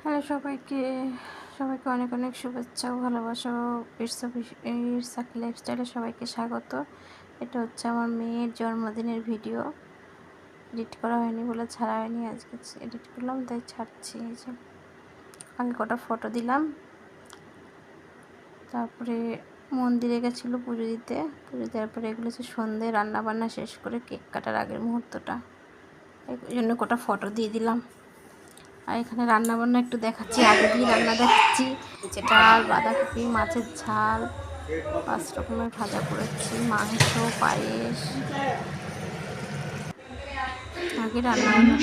Hello সবাইকে সবাইকে অনেক অনেক শুভেচ্ছা ও ভালোবাসা সাকি লাইফস্টাইলে সবাইকে স্বাগত। এটা হচ্ছে আমার মেয়ের জন্মদিনের ভিডিও। এডিট করা হয়নি বলে ছাড়া হয়নি, আজকে এডিট করলাম তাই ছাড়ছি। এই যে আগে কটা ফটো দিলাম, তারপরে মন্দিরে গেছিলো পুজো দিতে, পুজো দেওয়ার পরে এগুলো হচ্ছে সন্ধ্যে রান্নাবান্না শেষ করে কেক কাটার আগের মুহূর্তটা, এই জন্য কটা ফটো দিয়ে দিলাম। আর এখানে রান্না বান্না একটু দেখাচ্ছি, আগে দিয়ে রান্না দেখাচ্ছি। ডাল, বাঁধাকপি, মাছের ঝাল, 5 রকমের ভাজা করেছি, মাংস, পায়েস। আগে রান্না বান্না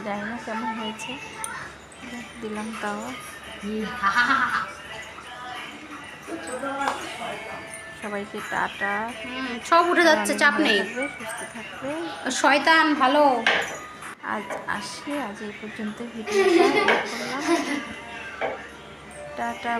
জানি না কেমন হয়েছে, দিলাম তাও। সবাইকে টাটা। সব উঠে যাচ্ছে, চাপ নেই, সুস্থ থাকবে। শয়তান ভালো। আজ আসি, আজ এই পর্যন্ত ভিডিওটা করলাম। টাটা।